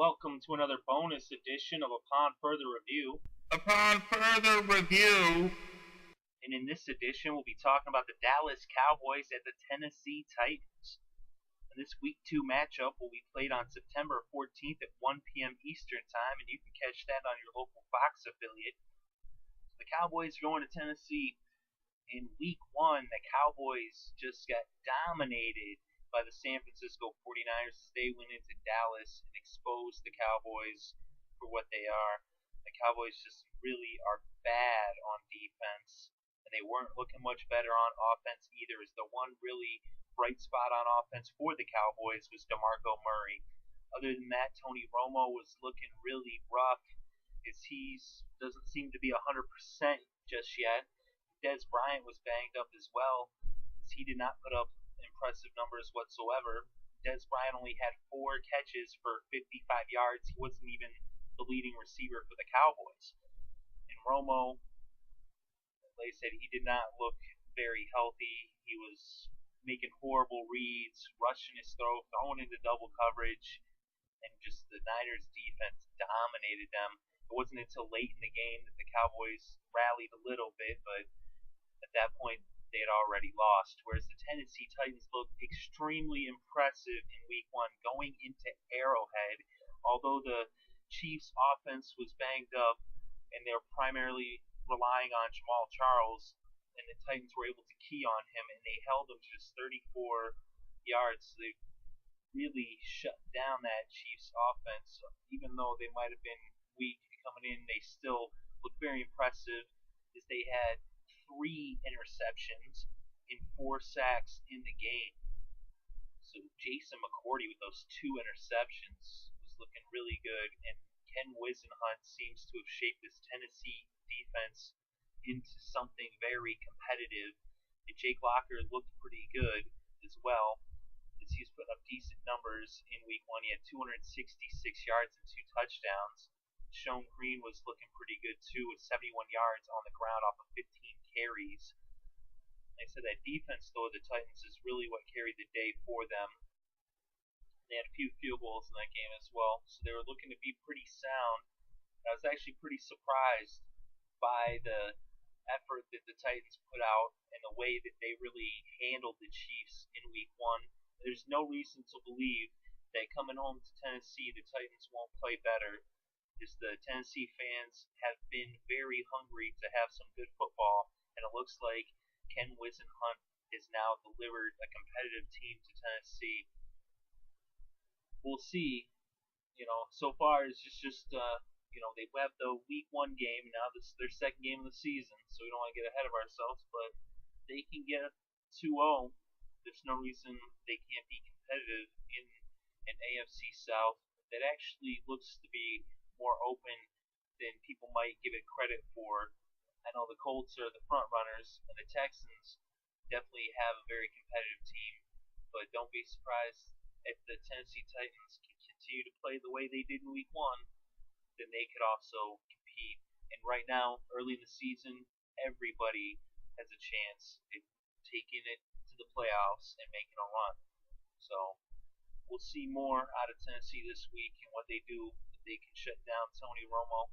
Welcome to another bonus edition of Upon Further Review. Upon further review, And in this edition, we'll be talking about the Dallas Cowboys at the Tennessee Titans. And this Week 2 matchup will be played on September 14th at 1 p.m. Eastern Time, and you can catch that on your local Fox affiliate. The Cowboys are going to Tennessee. In Week 1, the Cowboys just got dominated by the San Francisco 49ers. They went into Dallas and exposed the Cowboys for what they are. The Cowboys just really are bad on defense, and they weren't looking much better on offense either, as the one really bright spot on offense for the Cowboys was DeMarco Murray. Other than that, Tony Romo was looking really rough, as he doesn't seem to be 100% just yet. Dez Bryant was banged up as well, as he did not put up impressive numbers whatsoever. Dez Bryant only had 4 catches for 55 yards. He wasn't even the leading receiver for the Cowboys. And Romo, like I said, he did not look very healthy. He was making horrible reads, rushing his throw, throwing into double coverage, and just the Niners defense dominated them. It wasn't until late in the game that the Cowboys rallied a little bit, but at that point they had already lost. Whereas the Tennessee Titans looked extremely impressive in Week 1 going into Arrowhead. Although the Chiefs' offense was banged up and they're primarily relying on Jamal Charles, and the Titans were able to key on him, and they held him to just 34 yards. So they really shut down that Chiefs' offense. Even though they might have been weak coming in, they still looked very impressive, as they had 3 interceptions and 4 sacks in the game. So Jason McCourty with those 2 interceptions was looking really good, and Ken Whisenhunt seems to have shaped this Tennessee defense into something very competitive. And Jake Locker looked pretty good as well, as he's putting up decent numbers in Week 1. He had 266 yards and 2 touchdowns. Sean Green was looking pretty good too, with 71 yards on the ground off of 15 carries. Like I said, that defense, though, of the Titans is really what carried the day for them. They had a few field goals in that game as well, so they were looking to be pretty sound. I was actually pretty surprised by the effort that the Titans put out and the way that they really handled the Chiefs in Week 1. There's no reason to believe that coming home to Tennessee, the Titans won't play better. Just the Tennessee fans have been very hungry to have some good football, and it looks like Ken Whisenhunt has now delivered a competitive team to Tennessee. We'll see. So far it's just they have the Week 1 game, and now this is their second game of the season, so we don't want to get ahead of ourselves, but they can get 2-0. There's no reason they can't be competitive in an AFC South that actually looks to be more open than people might give it credit for. I know the Colts are the front runners, and the Texans definitely have a very competitive team, but don't be surprised if the Tennessee Titans can continue to play the way they did in Week 1, then they could also compete. And right now, early in the season, everybody has a chance at taking it to the playoffs and making a run. So we'll see more out of Tennessee this week and what they do. If they can shut down Tony Romo,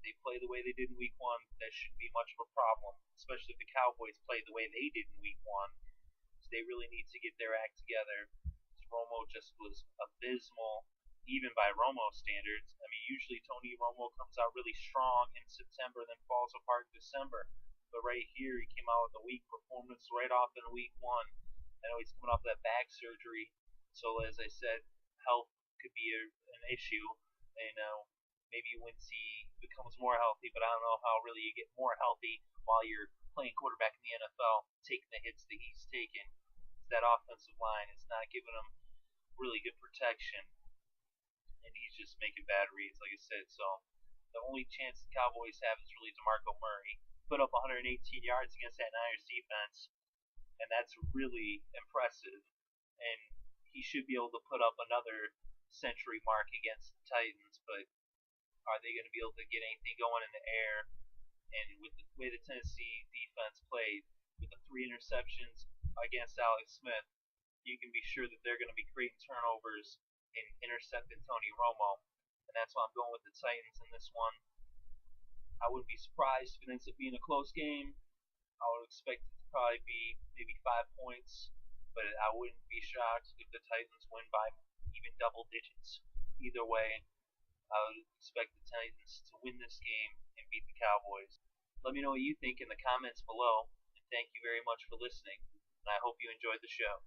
they play the way they did in Week 1, that shouldn't be much of a problem, especially if the Cowboys play the way they did in Week 1. So they really need to get their act together. Romo just was abysmal, even by Romo standards. I mean, usually Tony Romo comes out really strong in September, then falls apart in December. But right here, he came out with a weak performance right off in Week 1. I know he's coming off that back surgery, so as I said, health could be an issue. Maybe once he becomes more healthy, but I don't know how really you get more healthy while you're playing quarterback in the NFL, taking the hits that he's taken. That offensive line is not giving him really good protection, and he's just making bad reads, like I said. So the only chance the Cowboys have is really DeMarco Murray. Put up 118 yards against that Niners defense, and that's really impressive. And he should be able to put up another century mark against the Titans, but are they going to be able to get anything going in the air? And with the way the Tennessee defense played, with the 3 interceptions against Alex Smith, you can be sure that they're going to be creating turnovers and intercepted Tony Romo, and that's why I'm going with the Titans in this one. I wouldn't be surprised if it ends up being a close game. I would expect it to probably be maybe 5 points, but I wouldn't be shocked if the Titans win by even double digits. Either way, I would expect the Titans to win this game and beat the Cowboys. Let me know what you think in the comments below, and thank you very much for listening, and I hope you enjoyed the show.